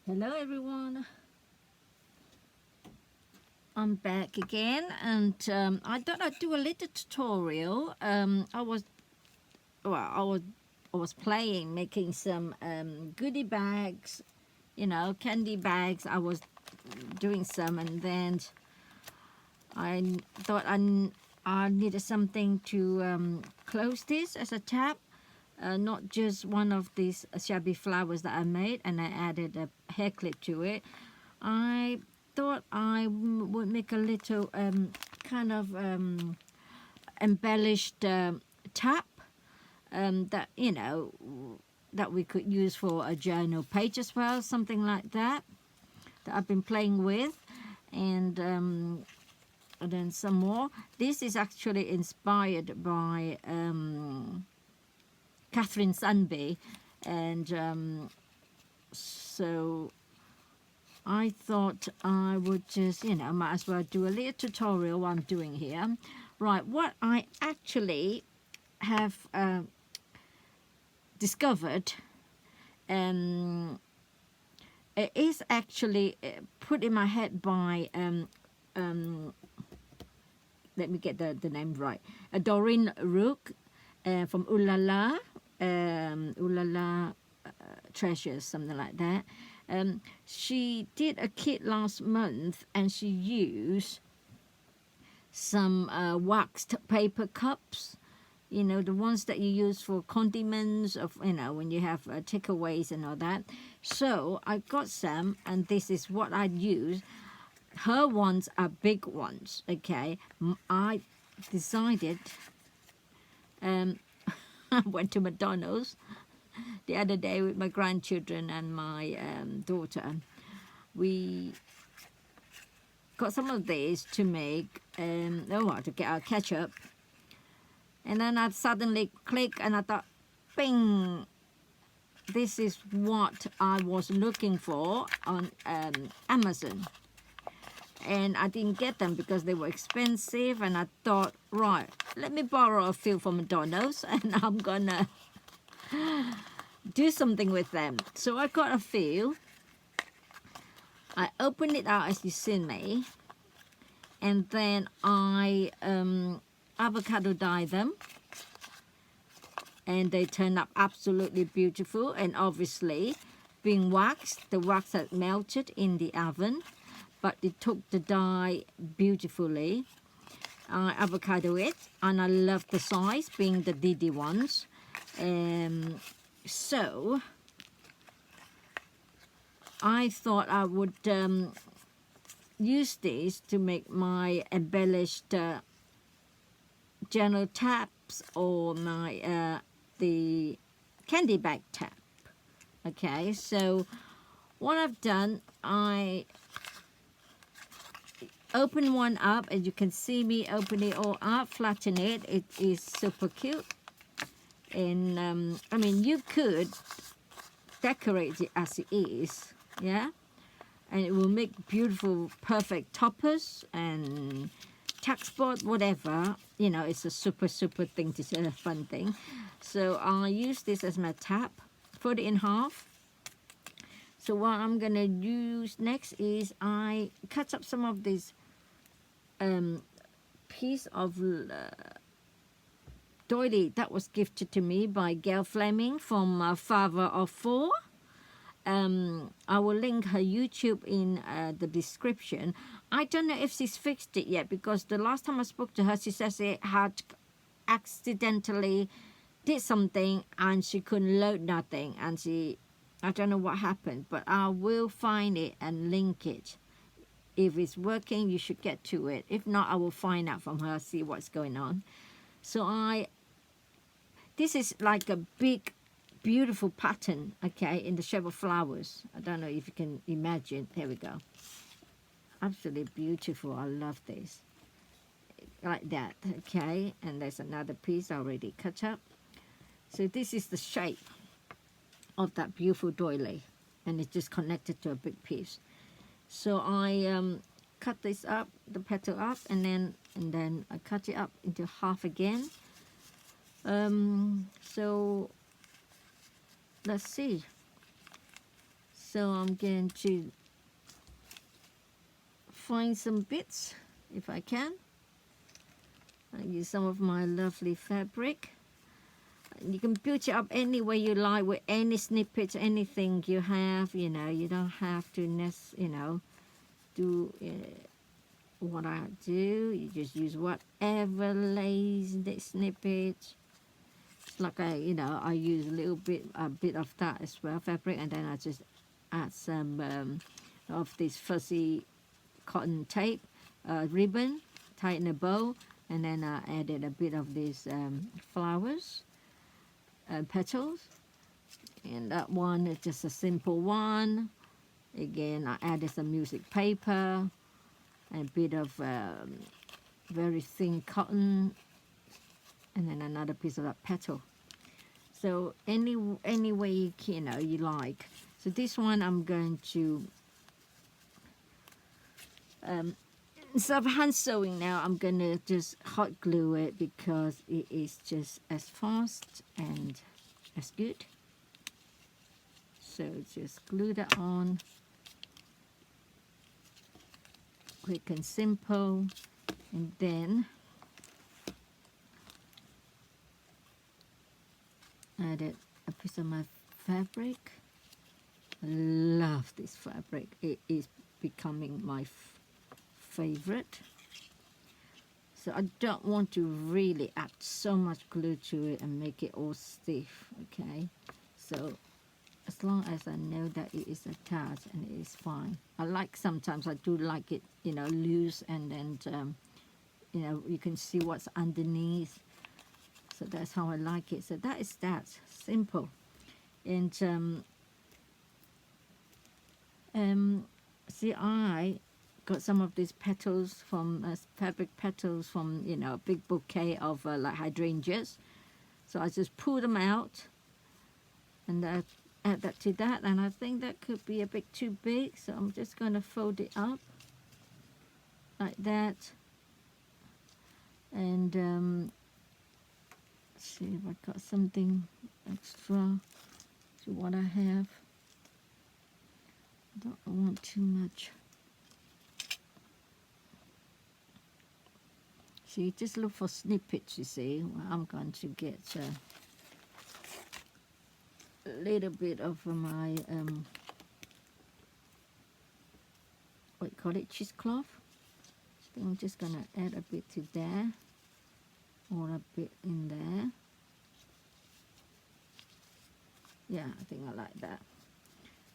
Hello everyone, I'm back again, and I thought I'd do a little tutorial. Well, I was playing, making some goodie bags, candy bags. I was doing some, and then I thought I needed something to close this as a tab. Not just one of these shabby flowers that I made, and I added a hair clip to it. I thought I would make a little kind of embellished tap that that we could use for a journal page as well, something like that I've been playing with, and then some more. This is actually inspired by Catherine Sunby, and so I thought I would just, might as well do a little tutorial what I'm doing here. Right, what I actually have discovered, it is actually put in my head by, let me get the name right, Doreen Rook from Ooh La La, Treasures, something like that. She did a kit last month, and she used some waxed paper cups, the ones that you use for condiments, of when you have takeaways and all that. So I got some, and this is what I use. Her ones are big ones, okay. I decided, I went to McDonald's the other day with my grandchildren and my daughter. We got some of these to make, to get our ketchup. And then I suddenly clicked, and I thought, bing, this is what I was looking for on Amazon. And I didn't get them because they were expensive, and I thought, right, let me borrow a few from McDonald's, and I'm gonna do something with them. So I got a few. I opened it out as you see me, and then I avocado dye them, and they turned up absolutely beautiful. And obviously, being waxed, the wax had melted in the oven, but it took the dye beautifully. I avocado it, and I love the size, being the DD ones. So I thought I would use these to make my embellished journal tabs, or my the candy bag tab. Okay, so what I've done, I open one up, and you can see me open it all up, flatten it. It is super cute. And I mean, you could decorate it as it is, yeah, and it will make beautiful, perfect toppers and taxboard, whatever. It's a super thing, to say, a fun thing. So I'll use this as my tab, fold it in half. So what I'm gonna use next is I cut up some of this piece of doily that was gifted to me by Gail Fleming from Father of Four. I will link her YouTube in the description. I don't know if she's fixed it yet, because the last time I spoke to her, she says it had accidentally did something and she couldn't load nothing, and I don't know what happened, but I will find it and link it. If it's working, you should get to it. If not, I will find out from her, see what's going on. So this is like a big, beautiful pattern, okay, in the shape of flowers. I don't know if you can imagine. Here we go. Absolutely beautiful. I love this. Like that, okay. And there's another piece already cut up. So this is the shape of that beautiful doily, and it's just connected to a big piece. So I cut this up, the petal up, and then I cut it up into half again. So let's see. So I'm going to find some bits if I can. I use some of my lovely fabric. You can build it up any way you like with any snippets, anything you have. You know, you don't have to do what I do. You just use whatever lays the snippet. It's like I use a bit of that as well, fabric, and then I just add some of this fuzzy cotton tape, ribbon, tie in a bow, and then I added a bit of these flowers, petals, and that one is just a simple one. Again, I added some music paper, a bit of very thin cotton, and then another piece of that petal. So any way you like. So this one I'm going to instead of hand sewing now, I'm gonna just hot glue it because it is just as fast and as good. So just glue that on, quick and simple, and then added a piece of my fabric. I love this fabric. It is becoming my favorite. So I don't want to really add so much glue to it and make it all stiff, okay? So as long as I know that it is attached and it is fine. Sometimes I do like it, loose, and then, you can see what's underneath. So that's how I like it. So that is that, simple. And see, I got some of these petals from fabric petals from a big bouquet of like hydrangeas. So I just pull them out and add that to that, and I think that could be a bit too big, so I'm just going to fold it up like that. And see if I got something extra to what I have. I don't want too much. See, just look for snippets, you see. Well, I'm going to get a little bit of my, what you call it, cheesecloth. I think I'm just going to add a bit to there, or a bit in there. Yeah, I think I like that.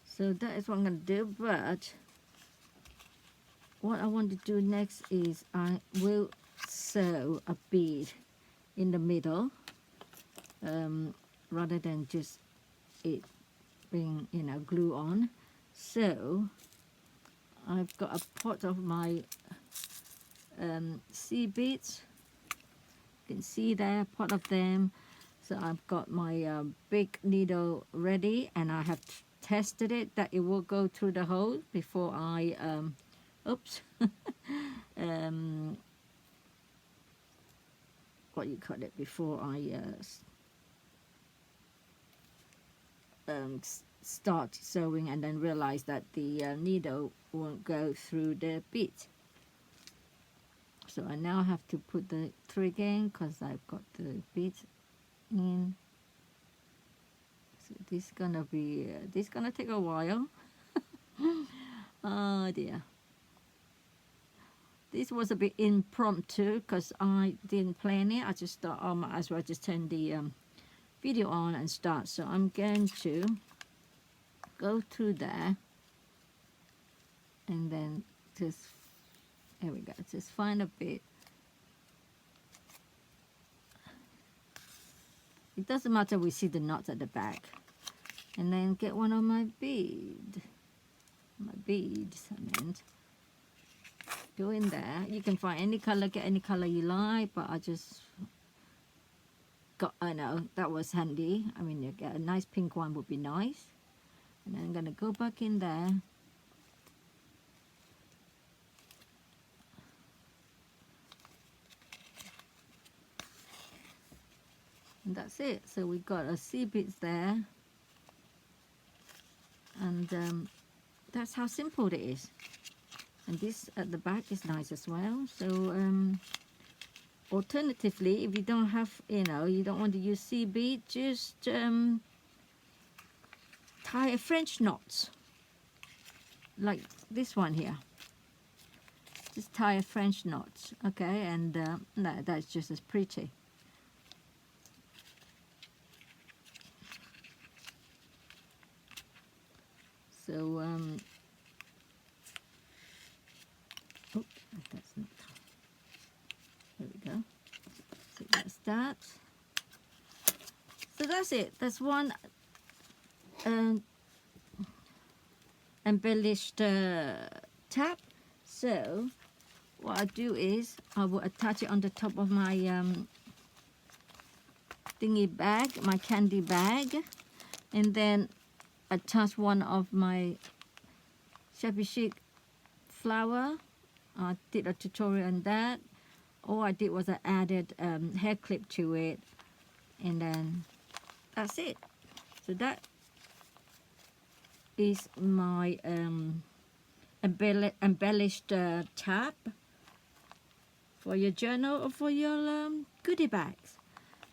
So that is what I'm going to do, but what I want to do next is I will sew a bead in the middle, rather than just it being glue on. So I've got a pot of my seed beads. You can see there, pot of them. So I've got my big needle ready, and I have tested it that it will go through the hole before I oops what you call it, before I start sewing, and then realize that the needle won't go through the bead. So I now have to put the thread again because I've got the beads in. So this gonna take a while. Oh dear. This was a bit impromptu because I didn't plan it. I just thought, oh, might as well just turn the video on and start. So I'm going to go through there, and then just, there we go, just find a bit. It doesn't matter, we see the knots at the back. And then get one of my beads, I meant. Go in there. You can find any color, get any color you like, but I just got, I know, that was handy. I mean, you get a nice pink one would be nice. And then I'm gonna go back in there. And that's it. So we've got a sea beads there. and that's how simple it is. And this at the back is nice as well. So alternatively, if you don't have, you don't want to use sea bead, just tie a French knot like this one here. Just tie a French knot, okay, and that's just as pretty. So oh, that's not. There we go. So that's that. So that's it. That's one embellished tab. So what I do is I will attach it on the top of my thingy bag, my candy bag, and then attach one of my shabby chic flower. I did a tutorial on that. All I did was I added hair clip to it, and then that's it. So that is my embellished tab for your journal or for your goodie bags.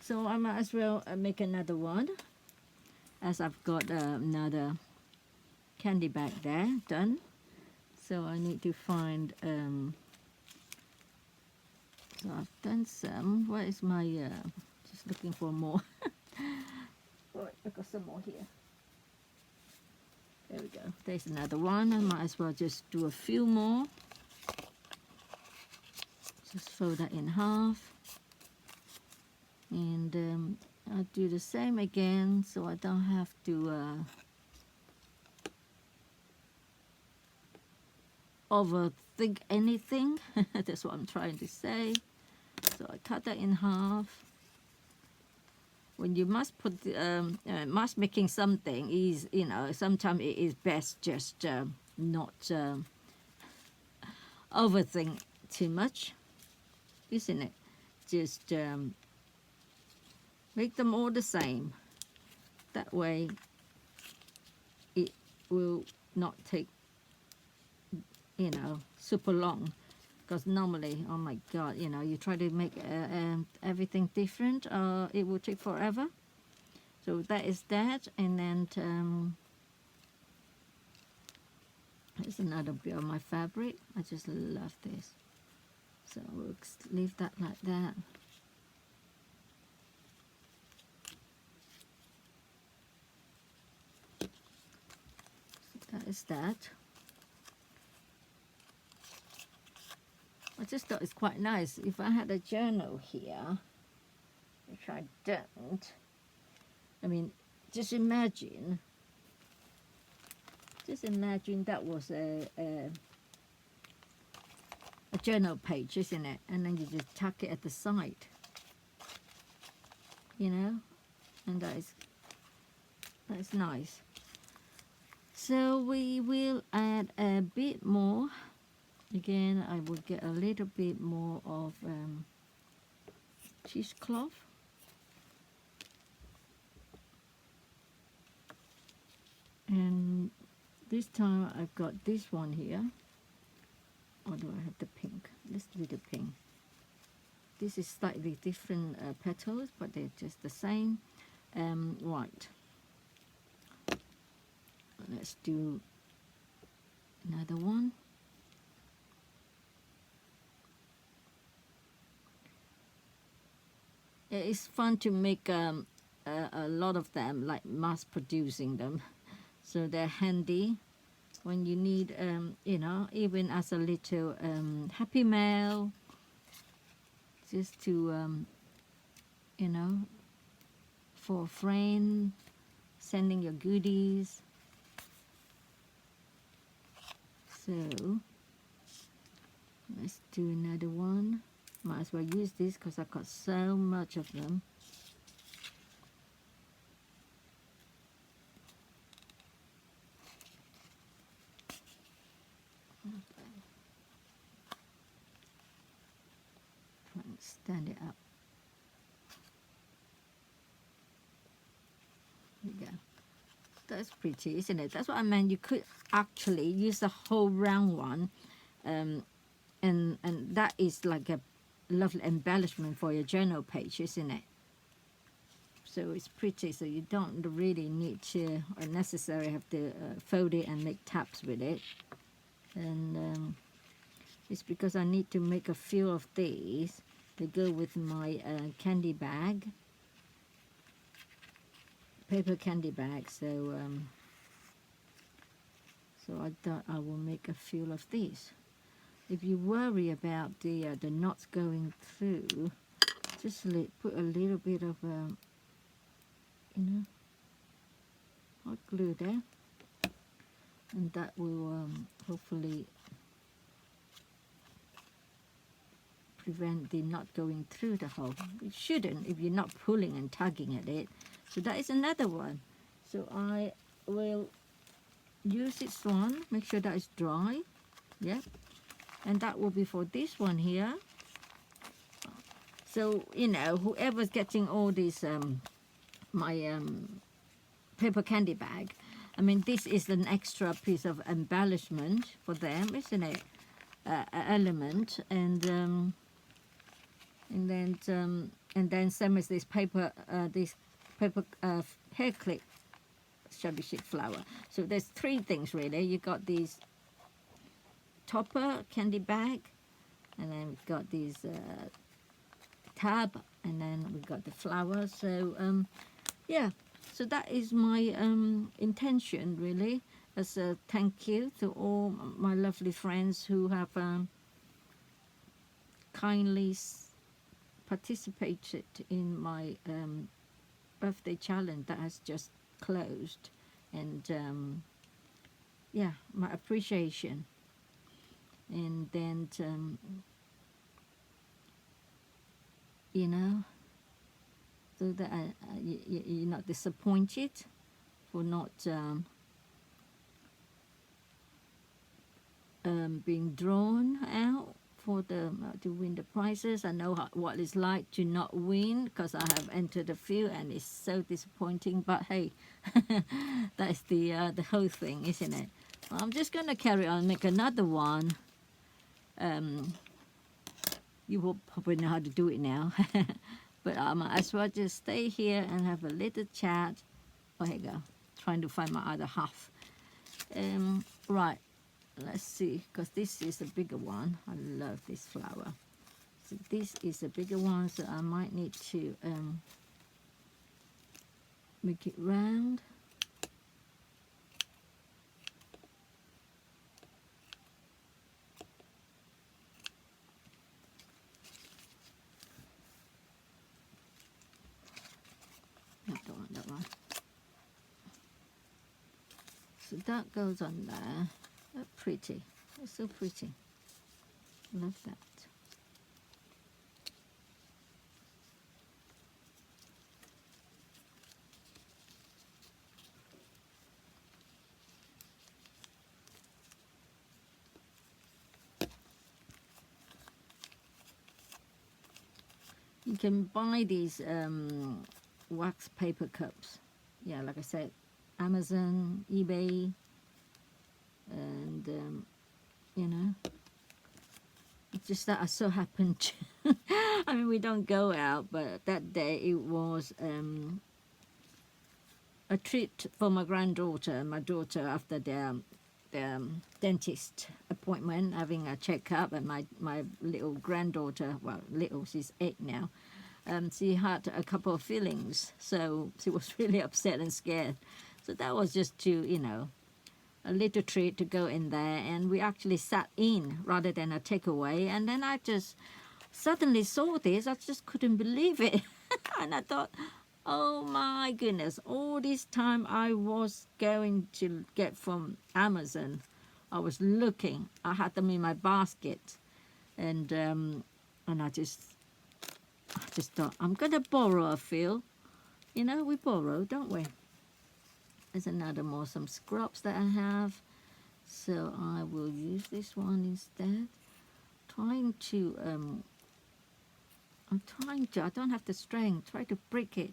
So I might as well make another one, as I've got another candy bag there done. So I need to find so I've done some. Where is my just looking for more. Right, I've got some more here. There we go. There's another one. I might as well just do a few more. Just fold that in half. And I'll do the same again so I don't have to overthink anything. That's what I'm trying to say. So I cut that in half. When you must put must making something is, sometimes it is best just not overthink too much, isn't it? Just make them all the same. That way it will not take super long, because normally, oh my god, you try to make everything different, it will take forever. So that is that. And then here's another bit of my fabric. I just love this, so we'll leave that like that. So that is that. I just thought it's quite nice. If I had a journal here, which I don't, I mean, just imagine that was a journal page, isn't it? And then you just tuck it at the side, and that's nice. So we will add a bit more. Again, I will get a little bit more of cheesecloth. And this time I've got this one here. Or do I have the pink? Let's do the pink. This is slightly different petals, but they're just the same. Right. Let's do another one. It's fun to make a lot of them, like mass producing them, so they're handy when you need, even as a little happy mail, just to, for a friend, sending your goodies. So let's do another one. Might as well use this because I've got so much of them. Okay. Try and stand it up. There we go. that's pretty, isn't it? That's what I meant. You could actually use the whole round one, and that is like a lovely embellishment for your journal page, isn't it? So it's pretty. So you don't really need to or necessarily have to fold it and make tabs with it. And it's because I need to make a few of these to go with my candy bag, paper candy bag. So so I thought I will make a few of these. If you worry about the knots going through, just put a little bit of hot glue there, and that will hopefully prevent the knot going through the hole. It shouldn't if you're not pulling and tugging at it. So that is another one. So I will use this one, make sure that is dry. Yeah, and that will be for this one here. So whoever's getting all these my paper candy bag, I mean, this is an extra piece of embellishment for them, isn't it? Element, and then same as this paper hair clip shabby chic flower. So there's three things really. You got these topper candy bag, and then we've got these tab, and then we've got the flowers. So yeah, so that is my intention really, as a thank you to all my lovely friends who have kindly participated in my birthday challenge that has just closed, and yeah, my appreciation. And then so that you're not disappointed for not being drawn out for the to win the prizes. I know what it's like to not win, because I have entered a few and it's so disappointing. But hey, that's the whole thing, isn't it? Well, I'm just gonna carry on, make another one. You will probably know how to do it now, but I might as well just stay here and have a little chat. Oh, here you go. Trying to find my other half. Right. Let's see, because this is a bigger one. I love this flower. So this is a bigger one, so I might need to make it round. No, don't want that one. So that goes on there. That's pretty. It's so pretty. Love that. You can buy these wax paper cups. Yeah, like I said, Amazon, eBay, and it's just that I so happened to I mean, we don't go out, but that day it was a treat for my granddaughter and my daughter after their dentist appointment, having a checkup. And my little granddaughter, well, little, she's 8 now, she had a couple of fillings, so she was really upset and scared. So that was just to, a little treat to go in there. And we actually sat in rather than a takeaway. And then I just suddenly saw this. I just couldn't believe it. And I thought, oh my goodness, all this time I was going to get from Amazon, I was looking. I had them in my basket. And I just thought, I'm going to borrow a few. We borrow, don't we? There's another some scrubs that I have. So I will use this one instead. I'm trying to, I don't have the strength, try to break it.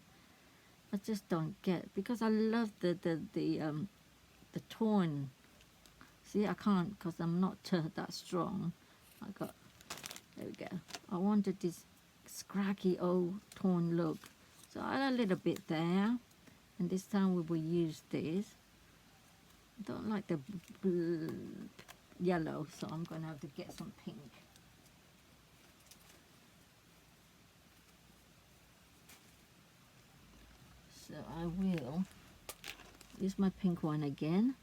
I just don't get, because I love the torn. See, I can't because I'm not that strong. I got, there we go. I wanted this scraggy old torn look. So I add a little bit there. And this time we will use this. I don't like the yellow, so I'm going to have to get some pink. So I will use my pink one again.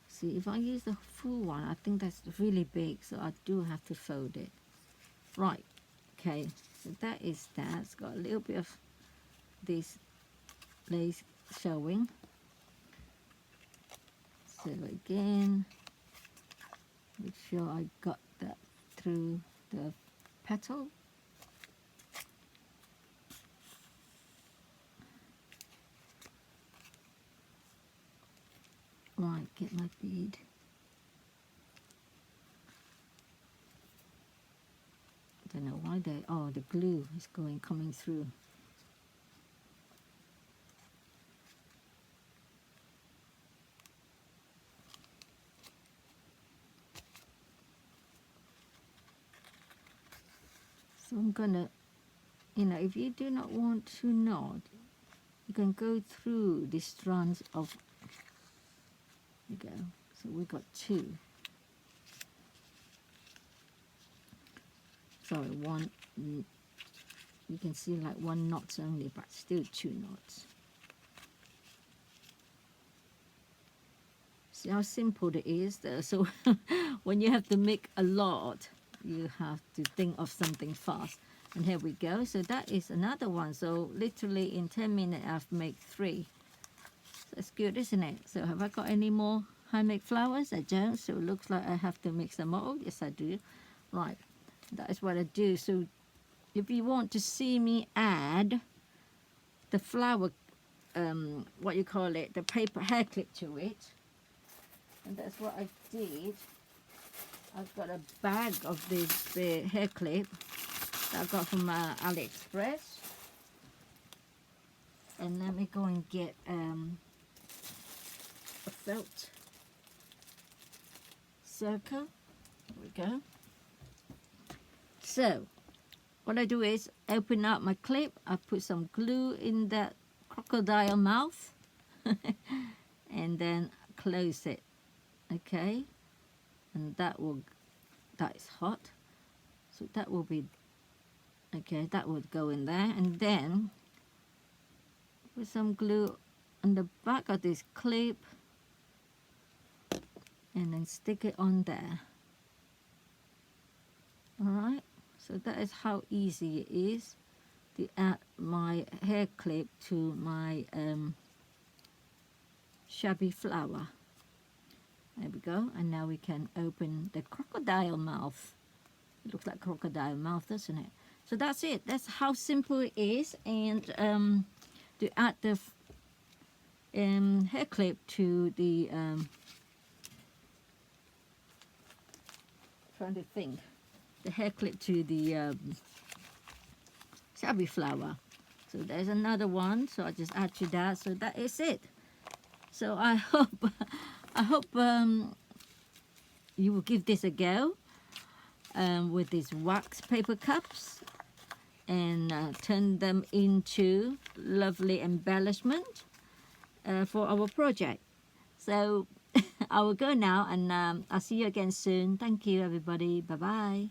See, if I use the full one, I think that's really big, so I do have to fold it. Right, okay, so that is that. It's got a little bit of this lace showing. So again, make sure I got that through the petal. Right, get my bead. I don't know why the glue is coming through. So I'm gonna, if you do not want to knot, you can go through the strands of, there you go. So we got 2. Sorry, 1, you can see like 1 knot only, but still 2 knots. See how simple it is though? So when you have to make a lot, you have to think of something fast. And here we go. So that is another one. So literally in 10 minutes I've made 3. That's good, isn't it? So have I got any more handmade flowers? I don't. So it looks like I have to make some more. Yes, I do. Right. That is what I do. So if you want to see me add the flower, what you call it, the paper hair clip to it, and that's what I did. I've got a bag of this hair clip that I got from AliExpress. And let me go and get a felt circle. There we go. So what I do is open up my clip. I put some glue in that crocodile mouth and then close it. Okay, and that is hot, so that will be okay. That would go in there, and then put some glue on the back of this clip and then stick it on there. All right, so that is how easy it is to add my hair clip to my shabby flower. There we go, and now we can open the crocodile mouth. It looks like crocodile mouth, doesn't it? So that's it. That's how simple it is. And to add the hair clip to the trying to think, the hair clip to the shabby flower. So there's another one. So I just add to that. So that is it. So I hope. I hope you will give this a go with these wax paper cups and turn them into lovely embellishment for our project. So I will go now, and I'll see you again soon. Thank you, everybody. Bye-bye.